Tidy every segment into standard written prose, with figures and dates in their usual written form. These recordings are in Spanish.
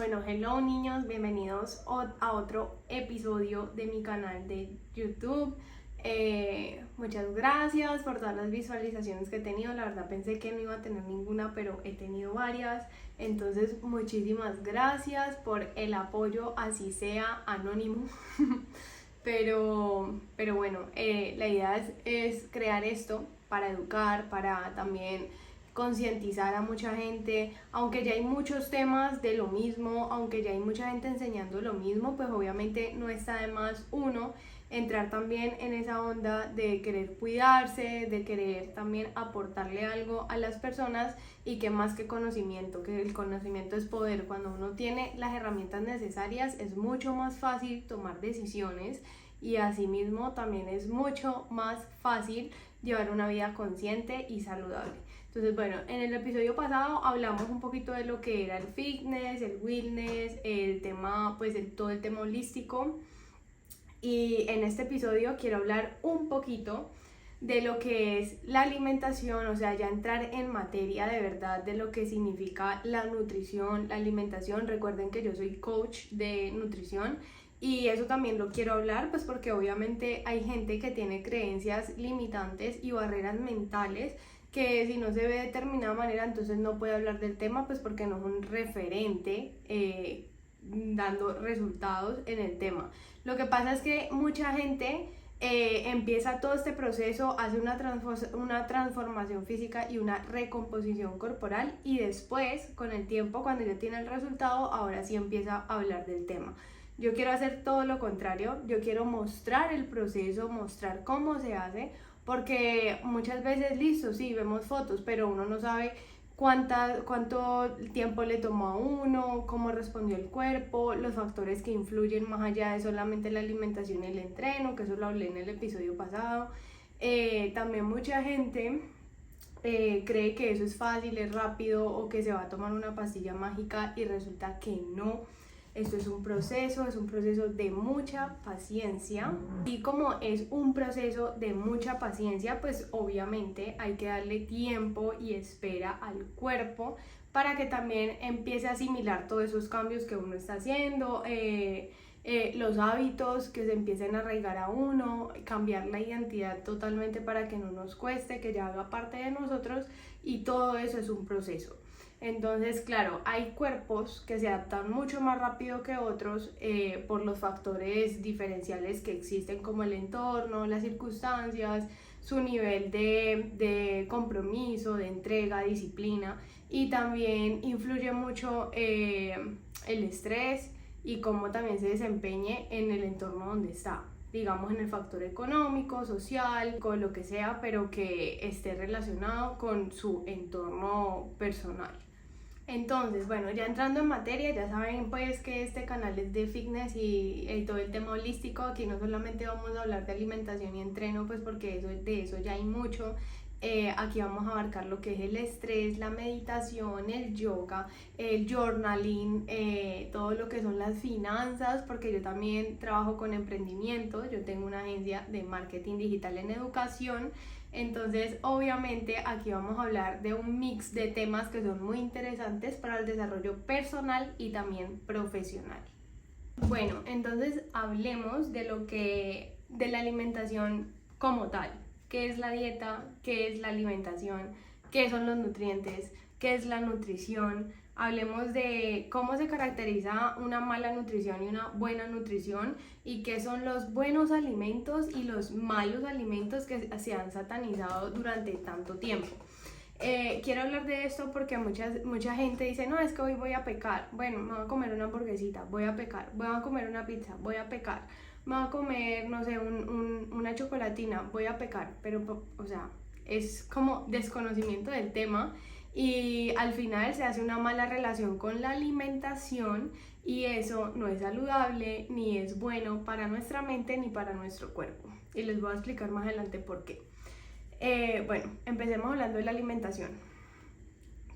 Bueno, hello niños, bienvenidos a otro episodio de mi canal de YouTube. Muchas gracias por todas las visualizaciones que he tenido. La verdad pensé que no iba a tener ninguna, pero he tenido varias. Entonces, muchísimas gracias por el apoyo, así sea anónimo. pero bueno, la idea es crear esto para educar, para también concientizar a mucha gente, aunque ya hay muchos temas de lo mismo, aunque ya hay mucha gente enseñando lo mismo, pues obviamente no está de más uno entrar también en esa onda de querer cuidarse, de querer también aportarle algo a las personas y que más que conocimiento, que el conocimiento es poder. Cuando uno tiene las herramientas necesarias es mucho más fácil tomar decisiones y asimismo también es mucho más fácil llevar una vida consciente y saludable. Entonces, bueno, en el episodio pasado hablamos un poquito de lo que era el fitness, el wellness, el tema, pues todo el tema holístico. Y en este episodio quiero hablar un poquito de lo que es la alimentación, o sea, ya entrar en materia de verdad de lo que significa la nutrición, la alimentación. Recuerden que yo soy coach de nutrición y eso también lo quiero hablar, pues porque obviamente hay gente que tiene creencias limitantes y barreras mentales que si no se ve de determinada manera, entonces no puede hablar del tema, pues porque no es un referente dando resultados en el tema. Lo que pasa es que mucha gente empieza todo este proceso, hace una transformación física y una recomposición corporal y después, con el tiempo, cuando ya tiene el resultado, ahora sí empieza a hablar del tema. Yo quiero hacer todo lo contrario, yo quiero mostrar el proceso, mostrar cómo se hace, porque muchas veces, listo, sí, vemos fotos, pero uno no sabe cuánto tiempo le tomó a uno, cómo respondió el cuerpo, los factores que influyen más allá de solamente la alimentación y el entreno, que eso lo hablé en el episodio pasado. También mucha gente cree que eso es fácil, es rápido o que se va a tomar una pastilla mágica y resulta que no. Esto es un proceso de mucha paciencia y como es un proceso de mucha paciencia, pues obviamente hay que darle tiempo y espera al cuerpo para que también empiece a asimilar todos esos cambios que uno está haciendo, los hábitos que se empiecen a arraigar a uno, cambiar la identidad totalmente para que no nos cueste, que ya haga parte de nosotros y todo eso es un proceso. Entonces, claro, hay cuerpos que se adaptan mucho más rápido que otros por los factores diferenciales que existen como el entorno, las circunstancias, su nivel de compromiso, de entrega, disciplina y también influye mucho el estrés y cómo también se desempeñe en el entorno donde está, digamos en el factor económico, social, con lo que sea, pero que esté relacionado con su entorno personal. Entonces, bueno, ya entrando en materia, ya saben pues que este canal es de fitness y todo el tema holístico. Aquí no solamente vamos a hablar de alimentación y entreno, pues porque de eso ya hay mucho. Aquí vamos a abarcar lo que es el estrés, la meditación, el yoga, el journaling, todo lo que son las finanzas, porque yo también trabajo con emprendimiento. Yo tengo una agencia de marketing digital en educación. Entonces, obviamente, aquí vamos a hablar de un mix de temas que son muy interesantes para el desarrollo personal y también profesional. Bueno, entonces hablemos de la alimentación como tal. ¿Qué es la dieta? ¿Qué es la alimentación? ¿Qué son los nutrientes? ¿Qué es la nutrición? Hablemos de cómo se caracteriza una mala nutrición y una buena nutrición y qué son los buenos alimentos y los malos alimentos que se han satanizado durante tanto tiempo. Quiero hablar de esto porque mucha gente dice, no, es que hoy voy a pecar. Bueno, me voy a comer una hamburguesita, voy a pecar. Voy a comer una pizza, voy a pecar. Me voy a comer, no sé, una chocolatina, voy a pecar. Pero, o sea, es como desconocimiento del tema. Y al final se hace una mala relación con la alimentación y eso no es saludable ni es bueno para nuestra mente ni para nuestro cuerpo. Y les voy a explicar más adelante por qué. Bueno, empecemos hablando de la alimentación.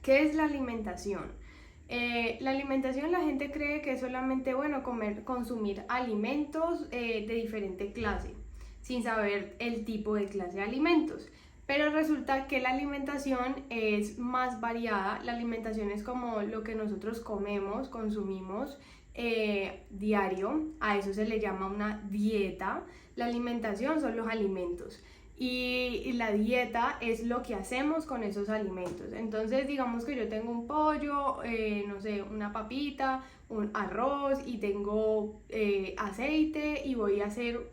¿Qué es la alimentación? La alimentación, la gente cree que es solamente, bueno, consumir alimentos de diferente clase, sin saber el tipo de clase de alimentos. Pero resulta que la alimentación es más variada. La alimentación es como lo que nosotros comemos, consumimos diario. A eso se le llama una dieta. La alimentación son los alimentos. Y la dieta es lo que hacemos con esos alimentos. Entonces, digamos que yo tengo un pollo, no sé, una papita, un arroz y tengo aceite y voy a hacer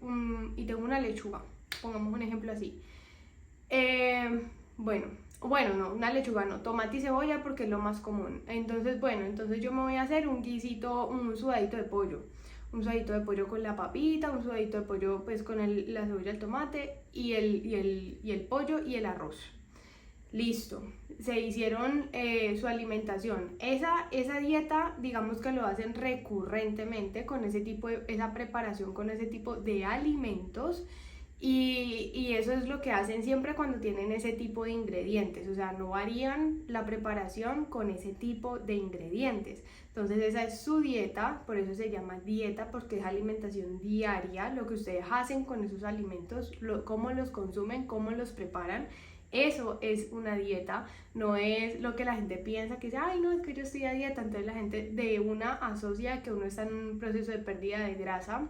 y tengo una lechuga. Pongamos un ejemplo así. Bueno, no, una lechuga no, tomate y cebolla porque es lo más común. Entonces, entonces yo me voy a hacer un guisito, un sudadito de pollo. Un sudadito de pollo con la papita, un sudadito de pollo pues con la cebolla, el tomate y el pollo y el arroz. Listo, se hicieron su alimentación. Esa dieta, digamos que lo hacen recurrentemente con esa preparación con ese tipo de alimentos. Y eso es lo que hacen siempre cuando tienen ese tipo de ingredientes, o sea, no varían la preparación con ese tipo de ingredientes. Entonces esa es su dieta, por eso se llama dieta, porque es alimentación diaria, lo que ustedes hacen con esos alimentos, cómo los consumen, cómo los preparan. Eso es una dieta, no es lo que la gente piensa, que dice, ay, no, es que yo estoy a dieta. Entonces la gente de una asocia que uno está en un proceso de pérdida de grasa.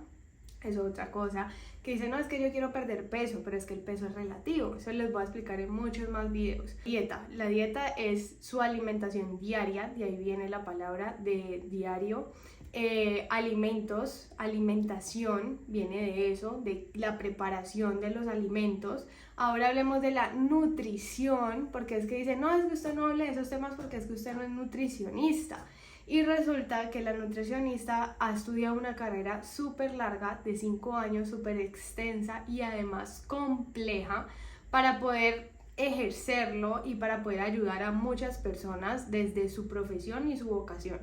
Es otra cosa, que dice, no, es que yo quiero perder peso, pero es que el peso es relativo. Eso les voy a explicar en muchos más videos. Dieta. La dieta es su alimentación diaria, de ahí viene la palabra de diario. Alimentos, alimentación, viene de eso, de la preparación de los alimentos. Ahora hablemos de la nutrición, porque es que dicen, no, es que usted no hable de esos temas porque es que usted no es nutricionista. Y resulta que la nutricionista ha estudiado una carrera súper larga de 5 años, súper extensa y además compleja para poder ejercerlo y para poder ayudar a muchas personas desde su profesión y su vocación.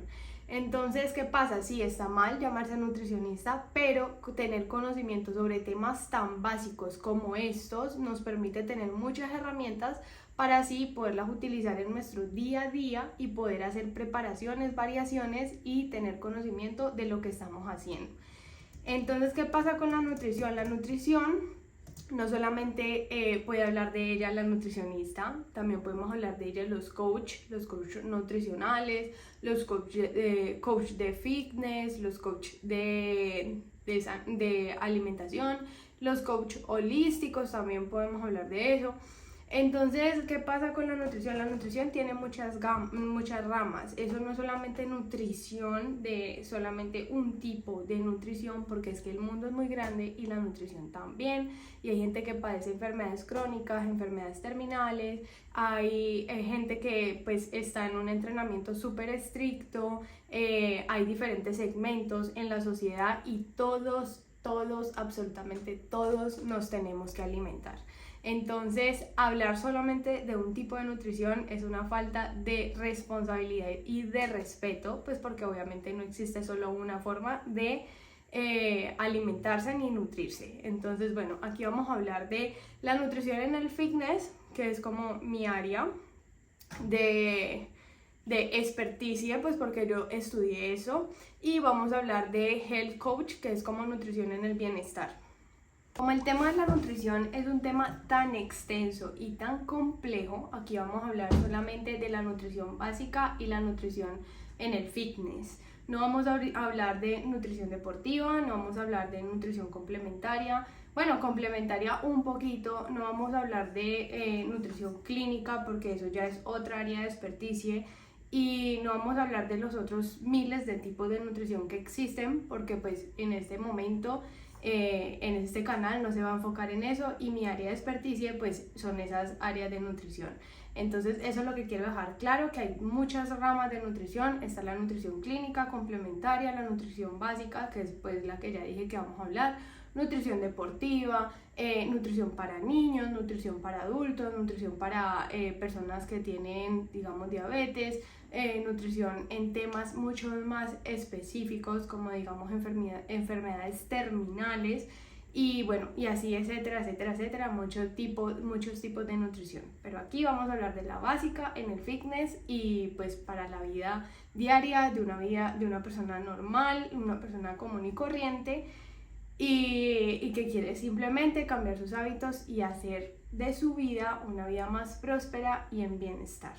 Entonces, ¿qué pasa? Sí, está mal llamarse nutricionista, pero tener conocimiento sobre temas tan básicos como estos nos permite tener muchas herramientas para así poderlas utilizar en nuestro día a día y poder hacer preparaciones, variaciones y tener conocimiento de lo que estamos haciendo. Entonces, ¿qué pasa con la nutrición? La nutrición no solamente puede hablar de ella la nutricionista, también podemos hablar de ella los coach nutricionales, los coach de fitness, los coach de alimentación, los coach holísticos, también podemos hablar de eso. Entonces, ¿qué pasa con la nutrición? La nutrición tiene muchas ramas. Eso no es solamente nutrición de solamente un tipo de nutrición, porque es que el mundo es muy grande y la nutrición también. Y hay gente que padece enfermedades crónicas, enfermedades terminales. Hay gente que pues está en un entrenamiento súper estricto. Hay diferentes segmentos en la sociedad y todos, absolutamente todos nos tenemos que alimentar. Entonces, hablar solamente de un tipo de nutrición es una falta de responsabilidad y de respeto, pues porque obviamente no existe solo una forma de alimentarse ni nutrirse. Entonces, bueno, aquí vamos a hablar de la nutrición en el fitness, que es como mi área de experticia, pues porque yo estudié eso, y vamos a hablar de health coach, que es como nutrición en el bienestar. Como el tema de la nutrición es un tema tan extenso y tan complejo, aquí vamos a hablar solamente de la nutrición básica y la nutrición en el fitness. No vamos a hablar de nutrición deportiva, no vamos a hablar de nutrición complementaria, bueno, complementaria un poquito, no vamos a hablar de nutrición clínica porque eso ya es otra área de experticia. Y no vamos a hablar de los otros miles de tipos de nutrición que existen porque pues en este momento en este canal no se va a enfocar en eso y mi área de experticia pues son esas áreas de nutrición. Entonces eso es lo que quiero dejar claro, que hay muchas ramas de nutrición. Está la nutrición clínica, complementaria, la nutrición básica, que es pues la que ya dije que vamos a hablar, nutrición deportiva, nutrición para niños, nutrición para adultos, nutrición para personas que tienen, digamos, diabetes, nutrición en temas mucho más específicos como, digamos, enfermedades terminales y bueno, y así etcétera, muchos tipos de nutrición. Pero aquí vamos a hablar de la básica en el fitness y pues para la vida diaria de una persona normal, una persona común y corriente y que quiere simplemente cambiar sus hábitos y hacer de su vida una vida más próspera y en bienestar.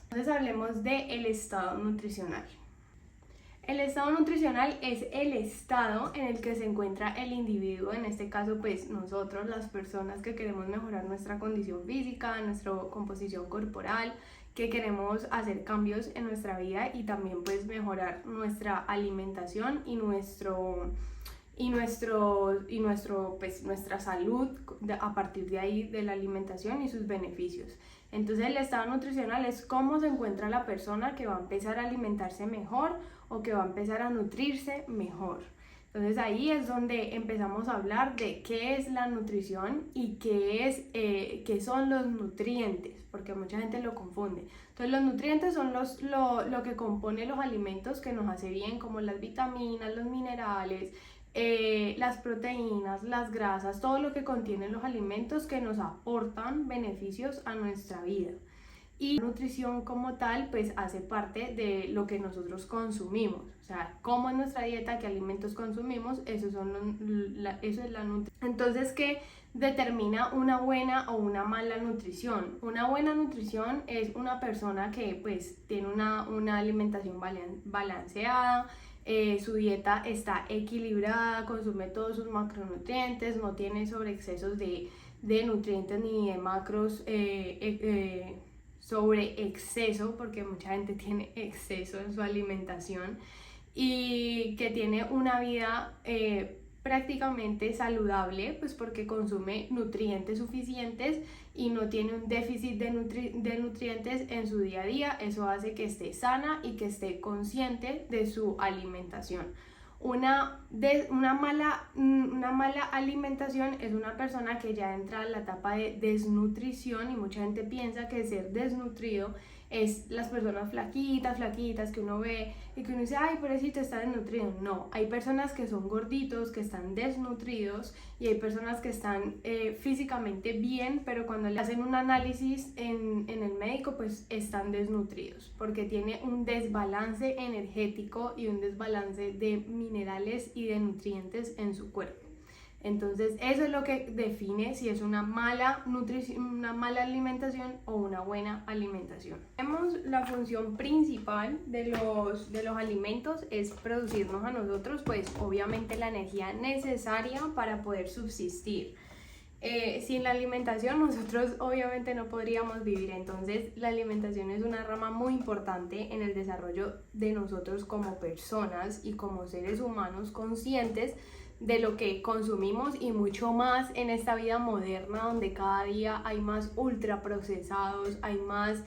Entonces hablemos del estado nutricional. El estado nutricional es el estado en el que se encuentra el individuo, en este caso pues nosotros, las personas que queremos mejorar nuestra condición física, nuestra composición corporal, que queremos hacer cambios en nuestra vida y también pues mejorar nuestra alimentación y nuestra salud a partir de ahí, de la alimentación y sus beneficios. Entonces el estado nutricional es cómo se encuentra la persona que va a empezar a alimentarse mejor o que va a empezar a nutrirse mejor. Entonces ahí es donde empezamos a hablar de qué es la nutrición y qué son los nutrientes, porque mucha gente lo confunde. Entonces los nutrientes son lo que compone los alimentos que nos hace bien, como las vitaminas, los minerales, las proteínas, las grasas, todo lo que contienen los alimentos que nos aportan beneficios a nuestra vida. Y la nutrición como tal pues hace parte de lo que nosotros consumimos, o sea, cómo en nuestra dieta, qué alimentos consumimos, eso es la nutrición. Entonces, ¿qué determina una buena o una mala nutrición? Una buena nutrición es una persona que pues tiene una alimentación balanceada, su dieta está equilibrada, consume todos sus macronutrientes, no tiene sobreexcesos de nutrientes ni de macros sobre exceso, porque mucha gente tiene exceso en su alimentación, y que tiene una vida prácticamente saludable, pues porque consume nutrientes suficientes y no tiene un déficit de nutrientes en su día a día. Eso hace que esté sana y que esté consciente de su alimentación. Una mala alimentación es una persona que ya entra en la etapa de desnutrición, y mucha gente piensa que ser desnutrido es las personas flaquitas que uno ve y que uno dice, ay, pobrecito, está desnutrido. No, hay personas que son gorditos, que están desnutridos, y hay personas que están físicamente bien, pero cuando le hacen un análisis en el médico, pues están desnutridos, porque tiene un desbalance energético y un desbalance de minerales y de nutrientes en su cuerpo. Entonces eso es lo que define si es una mala alimentación o una buena alimentación. Vemos la función principal de los alimentos es producirnos a nosotros pues obviamente la energía necesaria para poder subsistir. Sin la alimentación nosotros obviamente no podríamos vivir. Entonces la alimentación es una rama muy importante en el desarrollo de nosotros como personas y como seres humanos conscientes de lo que consumimos, y mucho más en esta vida moderna donde cada día hay más ultraprocesados, hay más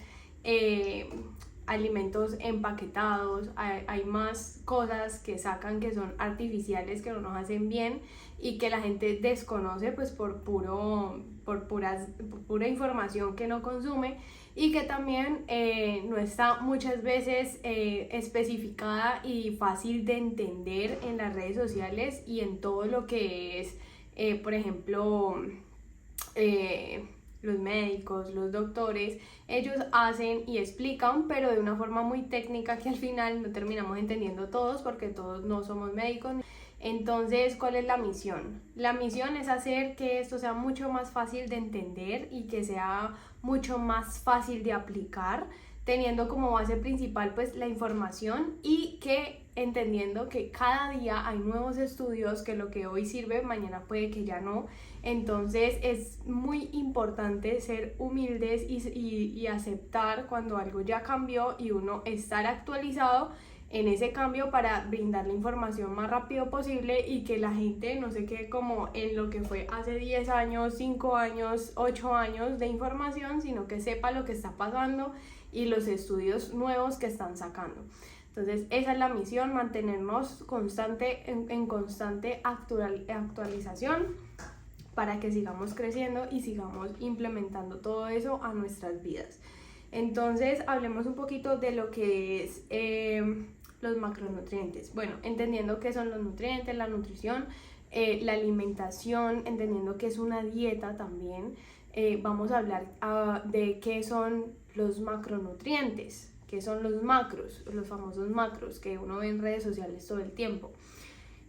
alimentos empaquetados, hay más cosas que sacan que son artificiales, que no nos hacen bien y que la gente desconoce pues por pura información que no consume, y que también no está muchas veces especificada y fácil de entender en las redes sociales y en todo lo que es, por ejemplo, los médicos, los doctores. Ellos hacen y explican, pero de una forma muy técnica que al final no terminamos entendiendo todos, porque todos no somos médicos. Entonces, ¿cuál es la misión? La misión es hacer que esto sea mucho más fácil de entender y que sea mucho más fácil de aplicar, teniendo como base principal pues la información, y que entendiendo que cada día hay nuevos estudios que lo que hoy sirve mañana puede que ya no. Entonces es muy importante ser humildes y aceptar cuando algo ya cambió y uno estar actualizado en ese cambio para brindar la información más rápido posible, y que la gente no se quede como en lo que fue hace 10 años, 5 años, 8 años de información, sino que sepa lo que está pasando y los estudios nuevos que están sacando. Entonces esa es la misión, mantenernos en constante actualización para que sigamos creciendo y sigamos implementando todo eso a nuestras vidas. Entonces hablemos un poquito de lo que es los macronutrientes. Bueno, entendiendo qué son los nutrientes, la nutrición, la alimentación, entendiendo qué es una dieta también, vamos a hablar de qué son los macronutrientes, qué son los macros, los famosos macros que uno ve en redes sociales todo el tiempo.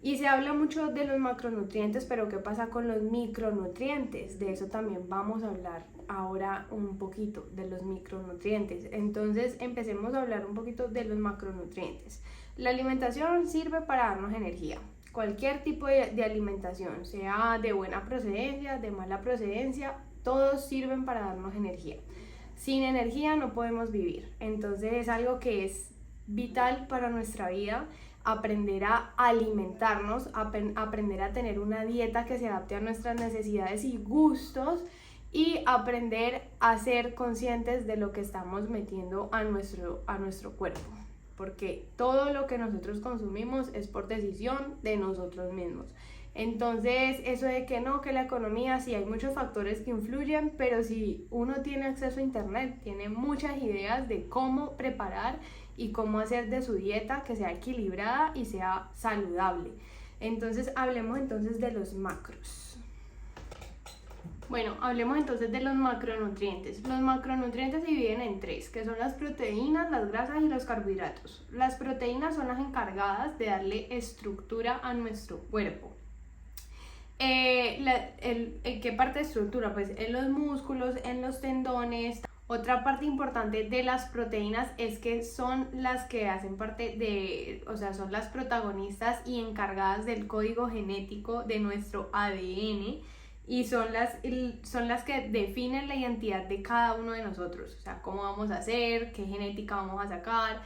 Y se habla mucho de los macronutrientes, pero ¿qué pasa con los micronutrientes? De eso también vamos a hablar ahora un poquito, de los micronutrientes. Entonces empecemos a hablar un poquito de los macronutrientes. La alimentación sirve para darnos energía. Cualquier tipo de alimentación, sea de buena procedencia, de mala procedencia, todos sirven para darnos energía. Sin energía no podemos vivir. Entonces es algo que es vital para nuestra vida, aprender a alimentarnos, aprender a tener una dieta que se adapte a nuestras necesidades y gustos, y aprender a ser conscientes de lo que estamos metiendo a nuestro cuerpo, porque todo lo que nosotros consumimos es por decisión de nosotros mismos. Entonces, eso de que no, que la economía, sí, hay muchos factores que influyen, pero si uno tiene acceso a internet, tiene muchas ideas de cómo preparar y cómo hacer de su dieta que sea equilibrada y sea saludable. Entonces, hablemos entonces de los macros. Bueno, hablemos entonces de los macronutrientes. Los macronutrientes se dividen en tres, que son las proteínas, las grasas y los carbohidratos. Las proteínas son las encargadas de darle estructura a nuestro cuerpo. ¿Qué parte de estructura? Pues en los músculos, en los tendones. Otra parte importante de las proteínas es que son las que hacen parte de, o sea, son las protagonistas y encargadas del código genético de nuestro ADN, y son las que definen la identidad de cada uno de nosotros, o sea, cómo vamos a hacer, qué genética vamos a sacar,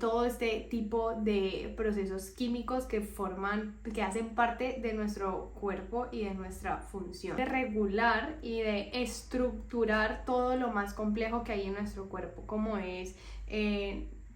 todo este tipo de procesos químicos que hacen parte de nuestro cuerpo y de nuestra función de regular y de estructurar todo lo más complejo que hay en nuestro cuerpo, como es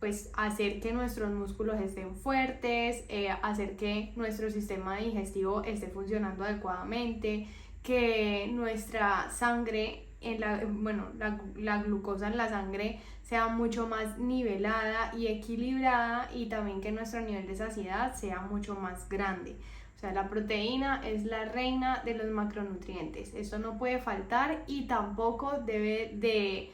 pues hacer que nuestros músculos estén fuertes, hacer que nuestro sistema digestivo esté funcionando adecuadamente, que nuestra sangre, la glucosa en la sangre sea mucho más nivelada y equilibrada, y también que nuestro nivel de saciedad sea mucho más grande. O sea, la proteína es la reina de los macronutrientes. Esto no puede faltar, y tampoco debe de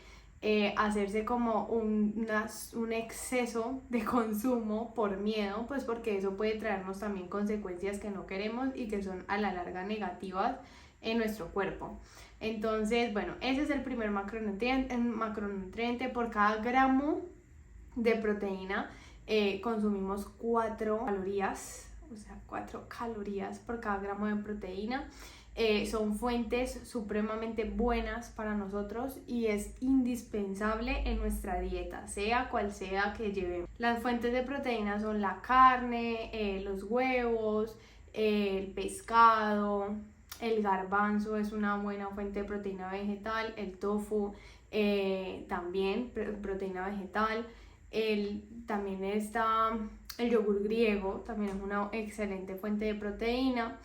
hacerse como un exceso de consumo por miedo, pues porque eso puede traernos también consecuencias que no queremos y que son a la larga negativas en nuestro cuerpo. Entonces, bueno, ese es el primer macronutriente. Por cada gramo de proteína consumimos 4 calorías, o sea, 4 calorías por cada gramo de proteína. Son fuentes supremamente buenas para nosotros y es indispensable en nuestra dieta, sea cual sea que llevemos. Las fuentes de proteína son la carne, los huevos, el pescado, el garbanzo es una buena fuente de proteína vegetal, el tofu también proteína vegetal, también está el yogur griego, también es una excelente fuente de proteína.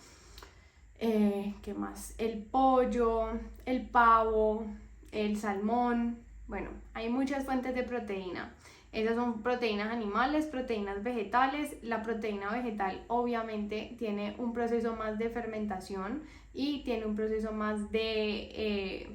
¿Qué más? El pollo, el pavo, el salmón. Bueno, hay muchas fuentes de proteína. Esas son proteínas animales, proteínas vegetales. La proteína vegetal obviamente tiene un proceso más de fermentación y tiene un proceso más de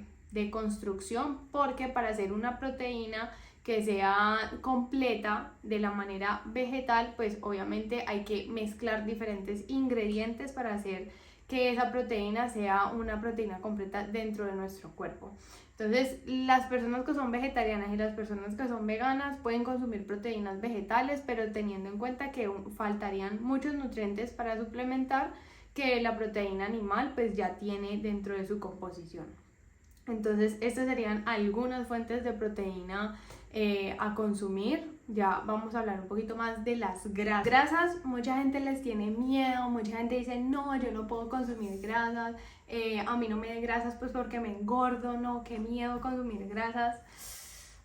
construcción, porque para hacer una proteína que sea completa de la manera vegetal, pues obviamente hay que mezclar diferentes ingredientes para hacer que esa proteína sea una proteína completa dentro de nuestro cuerpo. Entonces, las personas que son vegetarianas y las personas que son veganas pueden consumir proteínas vegetales, pero teniendo en cuenta que faltarían muchos nutrientes para suplementar que la proteína animal pues ya tiene dentro de su composición. Entonces, estas serían algunas fuentes de proteína a consumir. Ya vamos a hablar un poquito más de las grasas. Grasas, mucha gente les tiene miedo, mucha gente dice, no, yo no puedo consumir grasas, a mí no me dé grasas pues porque me engordo, no, qué miedo consumir grasas.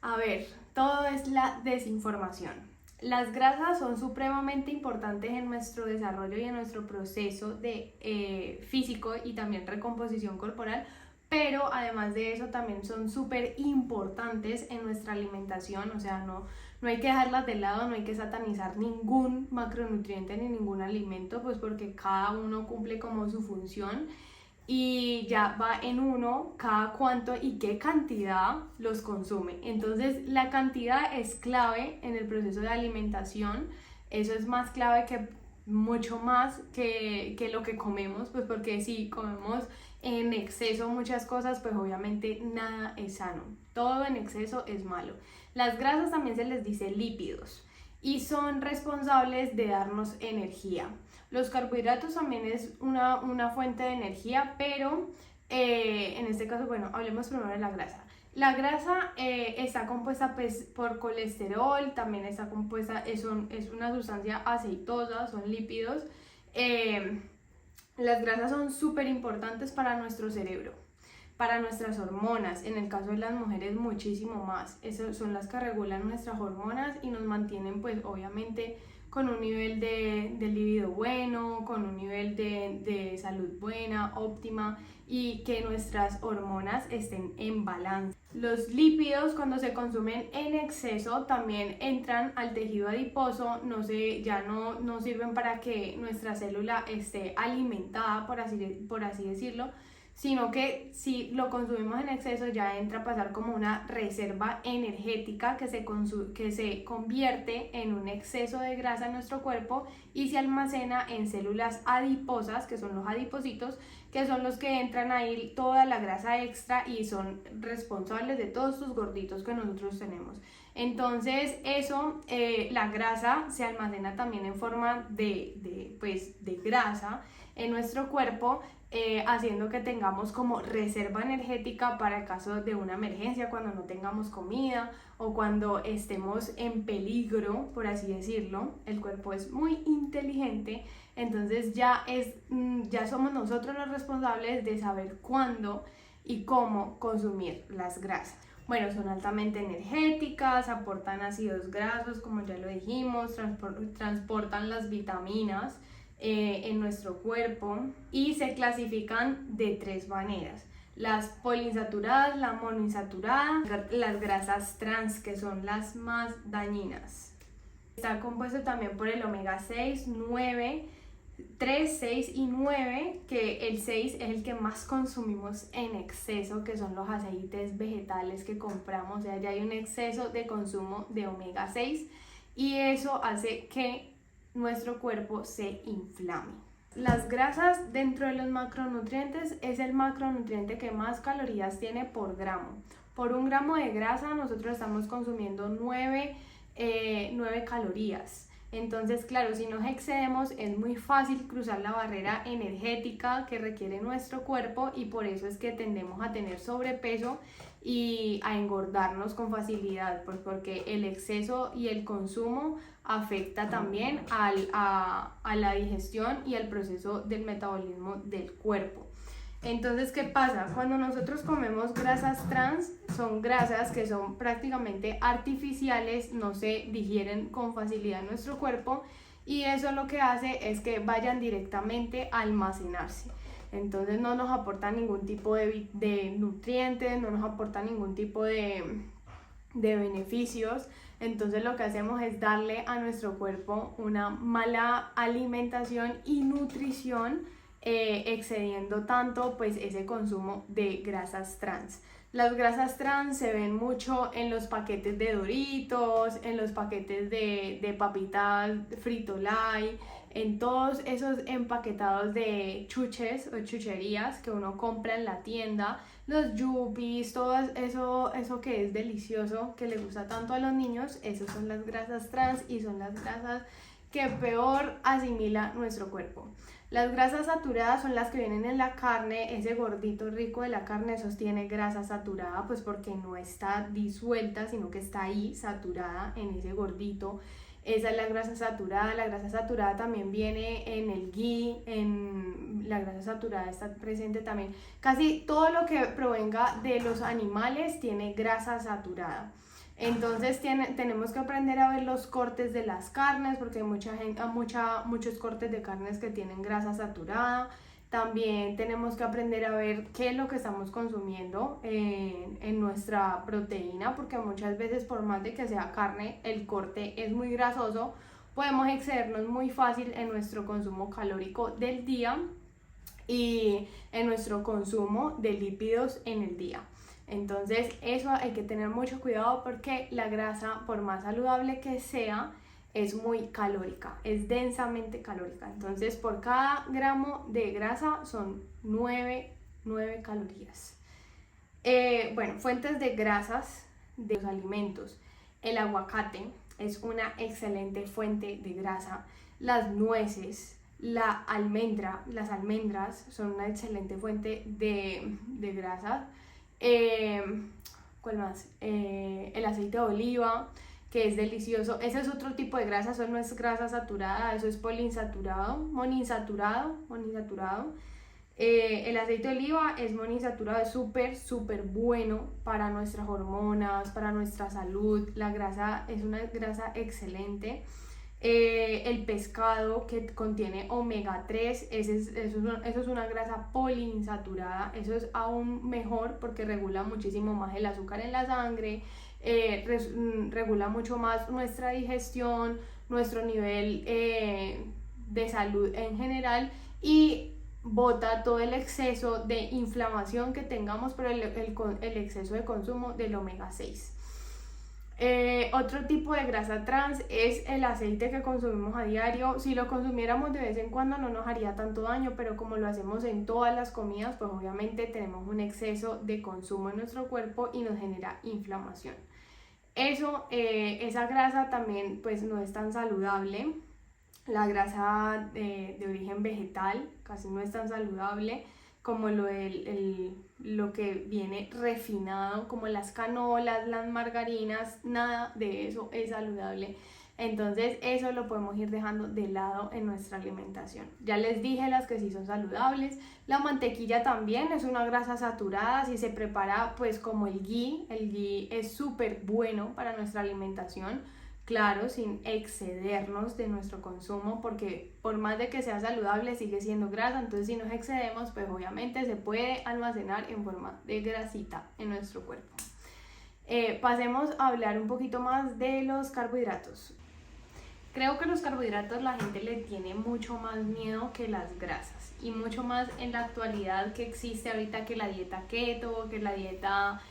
A ver, todo es la desinformación. Las grasas son supremamente importantes en nuestro desarrollo y en nuestro proceso de físico y también recomposición corporal, pero además de eso también son súper importantes en nuestra alimentación. O sea, no hay que dejarlas de lado, no hay que satanizar ningún macronutriente ni ningún alimento, pues porque cada uno cumple como su función y ya va en uno cada cuánto y qué cantidad los consume. Entonces la cantidad es clave en el proceso de alimentación. Eso es más clave que mucho más que lo que comemos, pues porque si comemos en exceso muchas cosas, pues obviamente nada es sano, todo en exceso es malo. Las grasas también se les dice lípidos y son responsables de darnos energía. Los carbohidratos también es una fuente de energía, pero en este caso, bueno, hablemos primero de la grasa. La grasa está compuesta pues, por colesterol, también está compuesta, es una sustancia aceitosa, son lípidos. Las grasas son súper importantes para nuestro cerebro, para nuestras hormonas, en el caso de las mujeres muchísimo más. Esas son las que regulan nuestras hormonas y nos mantienen pues obviamente con un nivel de libido bueno, con un nivel de salud buena, óptima, y que nuestras hormonas estén en balance. Los lípidos, cuando se consumen en exceso, también entran al tejido adiposo, ya no sirven para que nuestra célula esté alimentada, por así decirlo, sino que si lo consumimos en exceso ya entra a pasar como una reserva energética que se convierte en un exceso de grasa en nuestro cuerpo y se almacena en células adiposas, que son los adipocitos, que son los que entran ahí toda la grasa extra y son responsables de todos estos gorditos que nosotros tenemos. Entonces la grasa se almacena también en forma de grasa en nuestro cuerpo, haciendo que tengamos como reserva energética para el caso de una emergencia, cuando no tengamos comida o cuando estemos en peligro, por así decirlo. El cuerpo es muy inteligente, entonces ya somos nosotros los responsables de saber cuándo y cómo consumir las grasas. Bueno, son altamente energéticas, aportan ácidos grasos, como ya lo dijimos, transportan las vitaminas en nuestro cuerpo y se clasifican de 3 maneras: las poliinsaturadas, la monoinsaturada, las grasas trans, que son las más dañinas. Está compuesto también por el omega 6, 9, 3, 6 y 9, que el 6 es el que más consumimos en exceso, que son los aceites vegetales que compramos. O sea, ya hay un exceso de consumo de omega 6 y eso hace que nuestro cuerpo se inflame. Las grasas, dentro de los macronutrientes, es el macronutriente que más calorías tiene por gramo. Por 1 gramo de grasa nosotros estamos consumiendo 9 calorías. Entonces, claro, si nos excedemos es muy fácil cruzar la barrera energética que requiere nuestro cuerpo y por eso es que tendemos a tener sobrepeso y a engordarnos con facilidad, pues porque el exceso y el consumo afecta también a la digestión y al proceso del metabolismo del cuerpo. Entonces, ¿qué pasa? Cuando nosotros comemos grasas trans, son grasas que son prácticamente artificiales, no se digieren con facilidad en nuestro cuerpo y eso lo que hace es que vayan directamente a almacenarse. Entonces no nos aporta ningún tipo de nutrientes, no nos aporta ningún tipo de beneficios. Entonces lo que hacemos es darle a nuestro cuerpo una mala alimentación y nutrición, excediendo tanto pues ese consumo de grasas trans. Las grasas trans se ven mucho en los paquetes de Doritos, en los paquetes de papitas Frito-Lay, en todos esos empaquetados de chuches o chucherías que uno compra en la tienda, los yuppies, todo eso que es delicioso, que le gusta tanto a los niños. Esas son las grasas trans y son las grasas que peor asimila nuestro cuerpo. Las grasas saturadas son las que vienen en la carne, ese gordito rico de la carne sostiene grasa saturada, pues porque no está disuelta, sino que está ahí saturada en ese gordito. Esa es la grasa saturada también viene en el ghee, la grasa saturada está presente también. Casi todo lo que provenga de los animales tiene grasa saturada. Entonces tenemos que aprender a ver los cortes de las carnes, porque hay muchos cortes de carnes que tienen grasa saturada. También tenemos que aprender a ver qué es lo que estamos consumiendo en nuestra proteína, porque muchas veces, por más de que sea carne, el corte es muy grasoso. Podemos excedernos muy fácil en nuestro consumo calórico del día y en nuestro consumo de lípidos en el día. Entonces eso hay que tener mucho cuidado, porque la grasa, por más saludable que sea, es muy calórica, es densamente calórica. Entonces por cada gramo de grasa son 9 calorías. Bueno, fuentes de grasas de los alimentos. El aguacate es una excelente fuente de grasa. Las nueces, las almendras son una excelente fuente de grasa. ¿Cuál más? El aceite de oliva, que es delicioso. Ese es otro tipo de grasa, eso no es grasa saturada, eso es monoinsaturado. El aceite de oliva es monoinsaturado, es súper bueno para nuestras hormonas, para nuestra salud. La grasa es una grasa excelente. El pescado, que contiene omega 3, eso es una grasa poliinsaturada. Eso es aún mejor porque regula muchísimo más el azúcar en la sangre, regula mucho más nuestra digestión, nuestro nivel de salud en general, y bota todo el exceso de inflamación que tengamos por el exceso de consumo del omega 6. Otro tipo de grasa trans es el aceite que consumimos a diario. Si lo consumiéramos de vez en cuando no nos haría tanto daño, pero como lo hacemos en todas las comidas, pues obviamente tenemos un exceso de consumo en nuestro cuerpo y nos genera inflamación. Esa grasa también pues no es tan saludable. La grasa de origen vegetal casi no es tan saludable como lo que viene refinado, como las canolas, las margarinas. Nada de eso es saludable. Entonces eso lo podemos ir dejando de lado en nuestra alimentación. Ya les dije las que sí son saludables. La mantequilla también es una grasa saturada. Si se prepara pues como el ghee es súper bueno para nuestra alimentación. Claro, sin excedernos de nuestro consumo, porque por más de que sea saludable sigue siendo grasa. Entonces si nos excedemos, pues obviamente se puede almacenar en forma de grasita en nuestro cuerpo. Pasemos a hablar un poquito más de los carbohidratos. Creo que los carbohidratos la gente le tiene mucho más miedo que las grasas, y mucho más en la actualidad que existe ahorita, que la dieta keto, que la dieta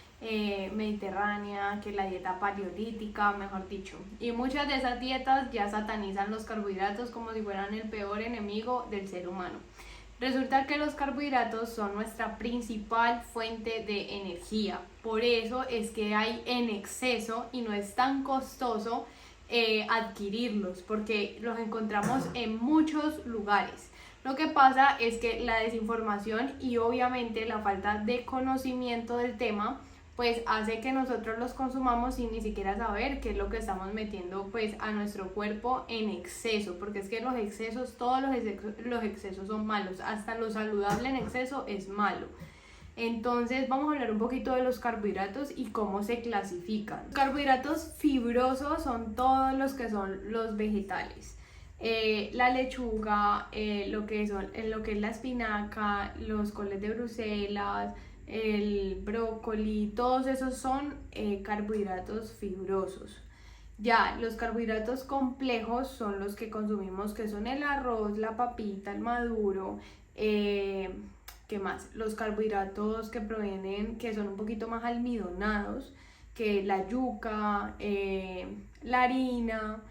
mediterránea, que la dieta paleolítica, mejor dicho. Y muchas de esas dietas ya satanizan los carbohidratos como si fueran el peor enemigo del ser humano. Resulta que los carbohidratos son nuestra principal fuente de energía. Por eso es que hay en exceso y no es tan costoso adquirirlos, porque los encontramos en muchos lugares. Lo que pasa es que la desinformación y obviamente la falta de conocimiento del tema pues hace que nosotros los consumamos sin ni siquiera saber qué es lo que estamos metiendo pues a nuestro cuerpo en exceso, porque es que todos los excesos son malos, hasta lo saludable en exceso es malo. Entonces vamos a hablar un poquito de los carbohidratos y cómo se clasifican. Los carbohidratos fibrosos son todos los que son los vegetales. La lechuga, lo que es la espinaca, los coles de Bruselas, el brócoli, todos esos son carbohidratos fibrosos. Ya los carbohidratos complejos son los que consumimos, que son el arroz, la papita, el maduro, ¿qué más? Los carbohidratos que son un poquito más almidonados, que la yuca, la harina,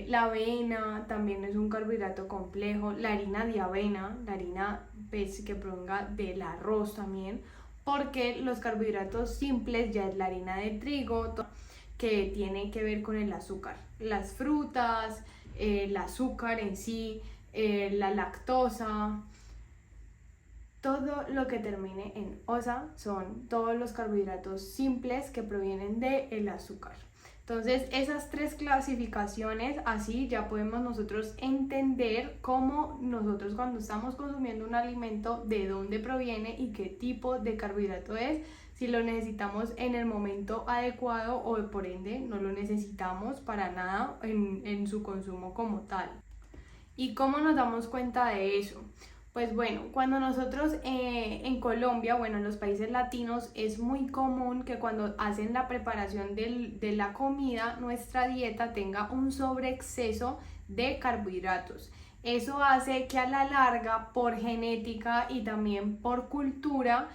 la avena también es un carbohidrato complejo, la harina de avena, la harina pues, que provenga del arroz también, porque los carbohidratos simples ya es la harina de trigo, que tiene que ver con el azúcar, las frutas, el azúcar en sí, la lactosa, todo lo que termine en osa son todos los carbohidratos simples que provienen del azúcar. Entonces esas tres clasificaciones, así ya podemos nosotros entender cómo nosotros cuando estamos consumiendo un alimento, de dónde proviene y qué tipo de carbohidrato es, si lo necesitamos en el momento adecuado o por ende no lo necesitamos para nada en su consumo como tal. ¿Y cómo nos damos cuenta de eso? Pues bueno, cuando nosotros en Colombia, bueno, en los países latinos, es muy común que cuando hacen la preparación de la comida, nuestra dieta tenga un sobreexceso de carbohidratos. Eso hace que a la larga, por genética y también por cultura,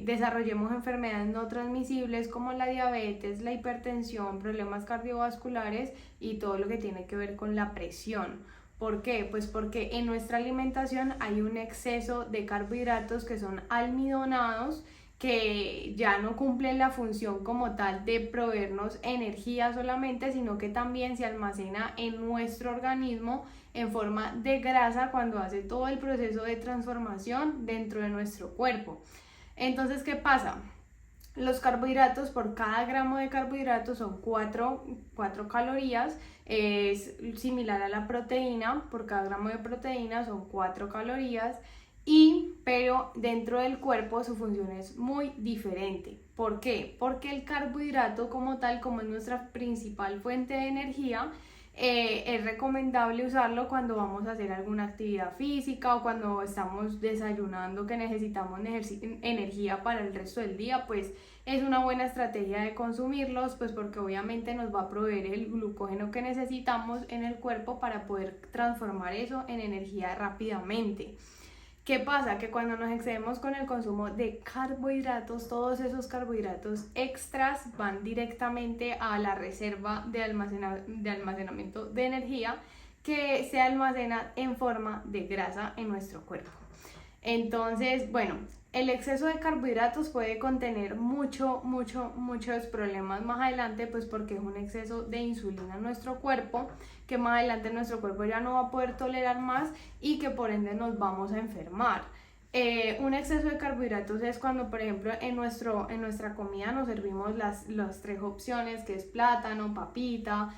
desarrollemos enfermedades no transmisibles como la diabetes, la hipertensión, problemas cardiovasculares y todo lo que tiene que ver con la presión. ¿Por qué? Pues porque en nuestra alimentación hay un exceso de carbohidratos que son almidonados, que ya no cumplen la función como tal de proveernos energía solamente, sino que también se almacena en nuestro organismo en forma de grasa cuando hace todo el proceso de transformación dentro de nuestro cuerpo. Entonces, ¿qué pasa? Los carbohidratos, por cada gramo de carbohidratos son 4 calorías, es similar a la proteína, por cada gramo de proteína son 4 calorías, pero dentro del cuerpo su función es muy diferente. ¿Por qué? Porque el carbohidrato como tal, como es nuestra principal fuente de energía, es recomendable usarlo cuando vamos a hacer alguna actividad física o cuando estamos desayunando que necesitamos energía para el resto del día, pues es una buena estrategia de consumirlos, pues porque obviamente nos va a proveer el glucógeno que necesitamos en el cuerpo para poder transformar eso en energía rápidamente. ¿Qué pasa? Que cuando nos excedemos con el consumo de carbohidratos, todos esos carbohidratos extras van directamente a la reserva de almacenamiento de energía que se almacena en forma de grasa en nuestro cuerpo. Entonces, bueno, el exceso de carbohidratos puede contener muchos problemas más adelante, pues porque es un exceso de insulina en nuestro cuerpo, que más adelante nuestro cuerpo ya no va a poder tolerar más y que por ende nos vamos a enfermar. Un exceso de carbohidratos es cuando, por ejemplo, en nuestra comida nos servimos las 3 opciones, que es plátano, papita,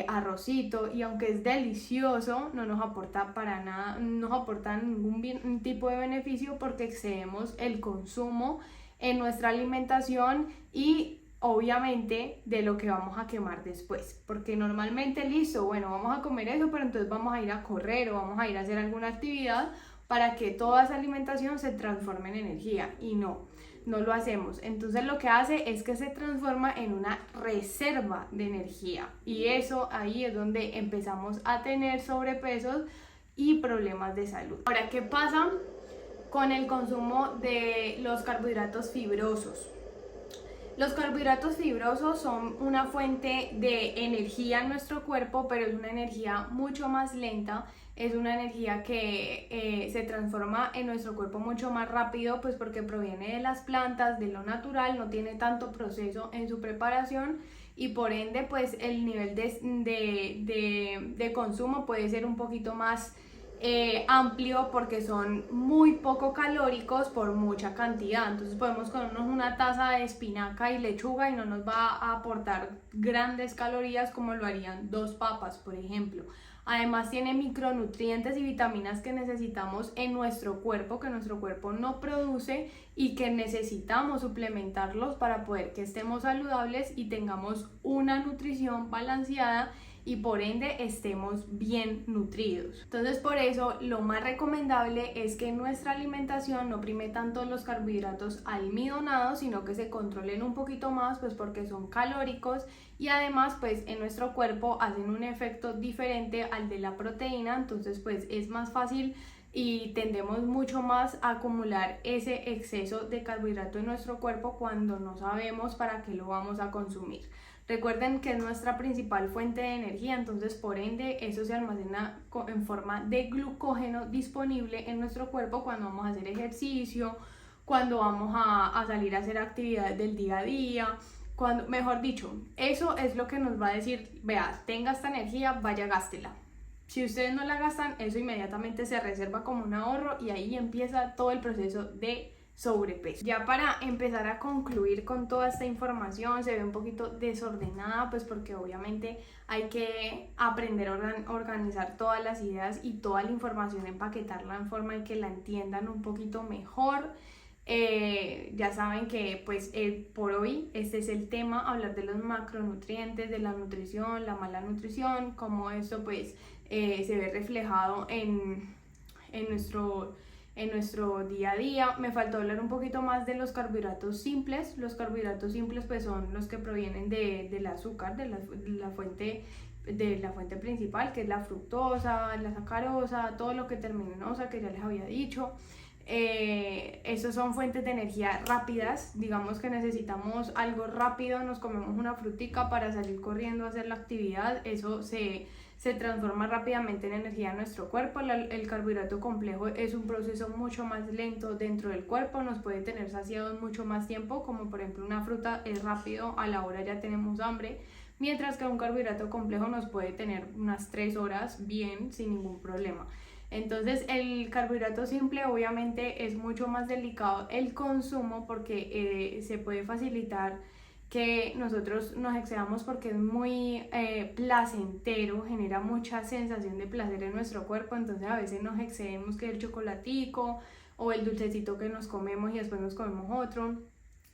arrocito, y aunque es delicioso, no nos aporta para nada, no nos aporta ningún tipo de beneficio porque excedemos el consumo en nuestra alimentación y obviamente de lo que vamos a quemar después, porque normalmente listo, bueno, vamos a comer eso, pero entonces vamos a ir a correr o vamos a ir a hacer alguna actividad para que toda esa alimentación se transforme en energía, y no lo hacemos. Entonces lo que hace es que se transforma en una reserva de energía, y eso ahí es donde empezamos a tener sobrepesos y problemas de salud. Ahora, ¿qué pasa con el consumo de los carbohidratos fibrosos? Los carbohidratos fibrosos son una fuente de energía en nuestro cuerpo, pero es una energía mucho más lenta, es una energía que se transforma en nuestro cuerpo mucho más rápido, pues porque proviene de las plantas, de lo natural, no tiene tanto proceso en su preparación y por ende pues el nivel de consumo puede ser un poquito más amplio porque son muy poco calóricos por mucha cantidad. Entonces podemos comernos una taza de espinaca y lechuga y no nos va a aportar grandes calorías como lo harían 2 papas, por ejemplo. Además tiene micronutrientes y vitaminas que necesitamos en nuestro cuerpo, que nuestro cuerpo no produce y que necesitamos suplementarlos para poder que estemos saludables y tengamos una nutrición balanceada y por ende estemos bien nutridos. Entonces por eso lo más recomendable es que en nuestra alimentación no prime tanto los carbohidratos almidonados, sino que se controlen un poquito más, pues porque son calóricos y además pues en nuestro cuerpo hacen un efecto diferente al de la proteína, entonces pues es más fácil y tendemos mucho más a acumular ese exceso de carbohidrato en nuestro cuerpo cuando no sabemos para qué lo vamos a consumir. Recuerden que es nuestra principal fuente de energía, entonces por ende eso se almacena en forma de glucógeno disponible en nuestro cuerpo cuando vamos a hacer ejercicio, cuando vamos a salir a hacer actividades del día a día, cuando, mejor dicho, eso es lo que nos va a decir, vea, tenga esta energía, vaya, gástela. Si ustedes no la gastan, eso inmediatamente se reserva como un ahorro y ahí empieza todo el proceso de sobrepeso. Ya para empezar a concluir con toda esta información, se ve un poquito desordenada, pues porque obviamente hay que aprender a organizar todas las ideas y toda la información, empaquetarla en forma de que la entiendan un poquito mejor. Ya saben que pues por hoy este es el tema, hablar de los macronutrientes, de la nutrición, la mala nutrición, cómo esto pues se ve reflejado en nuestro día a día. Me faltó hablar un poquito más de los carbohidratos simples. Los carbohidratos simples pues son los que provienen del azúcar, de la fuente principal, que es la fructosa, la sacarosa, todo lo que termina en osa, que ya les había dicho. Estos son fuentes de energía rápidas, digamos que necesitamos algo rápido, nos comemos una frutica para salir corriendo a hacer la actividad, eso se transforma rápidamente en energía en nuestro cuerpo. El carbohidrato complejo es un proceso mucho más lento dentro del cuerpo, nos puede tener saciados mucho más tiempo, como por ejemplo una fruta es rápido, a la hora ya tenemos hambre, mientras que un carbohidrato complejo nos puede tener unas 3 horas bien, sin ningún problema. Entonces el carbohidrato simple obviamente es mucho más delicado el consumo porque se puede facilitar que nosotros nos excedamos porque es muy placentero, genera mucha sensación de placer en nuestro cuerpo, entonces a veces nos excedemos que el chocolatico o el dulcecito que nos comemos y después nos comemos otro,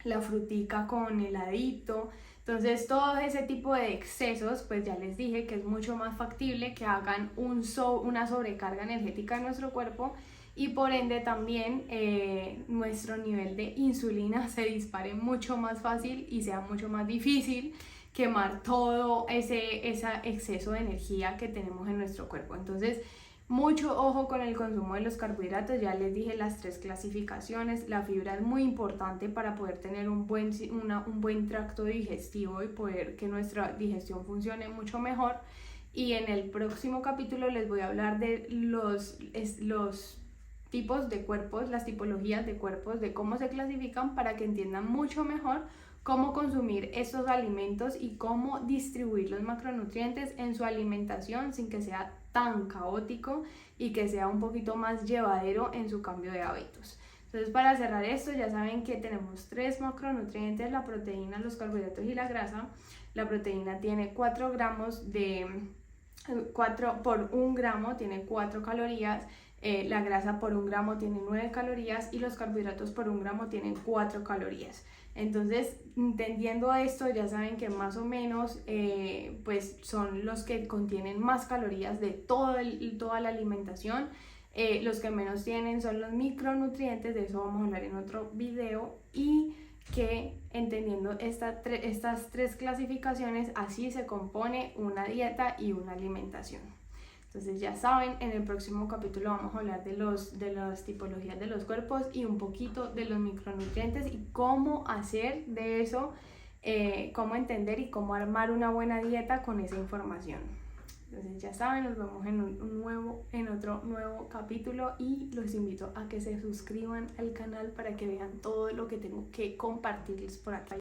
la frutica con heladito. Entonces todo ese tipo de excesos, pues ya les dije que es mucho más factible que hagan una sobrecarga energética en nuestro cuerpo y por ende también nuestro nivel de insulina se dispare mucho más fácil y sea mucho más difícil quemar todo ese exceso de energía que tenemos en nuestro cuerpo. Entonces, mucho ojo con el consumo de los carbohidratos, ya les dije las 3 clasificaciones. La fibra es muy importante para poder tener un buen tracto digestivo y poder que nuestra digestión funcione mucho mejor. Y en el próximo capítulo les voy a hablar de los tipos de cuerpos, las tipologías de cuerpos, de cómo se clasifican para que entiendan mucho mejor cómo consumir estos alimentos y cómo distribuir los macronutrientes en su alimentación sin que sea tan caótico y que sea un poquito más llevadero en su cambio de hábitos. Entonces, para cerrar esto, ya saben que tenemos 3 macronutrientes: la proteína, los carbohidratos y la grasa. La proteína tiene 4 gramos de 4 por 1 gramo tiene 4 calorías, la grasa por 1 gramo tiene 9 calorías y los carbohidratos por 1 gramo tienen 4 calorías. Entonces, entendiendo esto, ya saben que más o menos pues son los que contienen más calorías de toda la alimentación. Los que menos tienen son los micronutrientes, de eso vamos a hablar en otro video, y que entendiendo estas 3 clasificaciones, así se compone una dieta y una alimentación. Entonces ya saben, en el próximo capítulo vamos a hablar de las tipologías de los cuerpos y un poquito de los micronutrientes y cómo hacer de eso, cómo entender y cómo armar una buena dieta con esa información. Entonces ya saben, nos vemos en otro nuevo capítulo y los invito a que se suscriban al canal para que vean todo lo que tengo que compartirles por acá.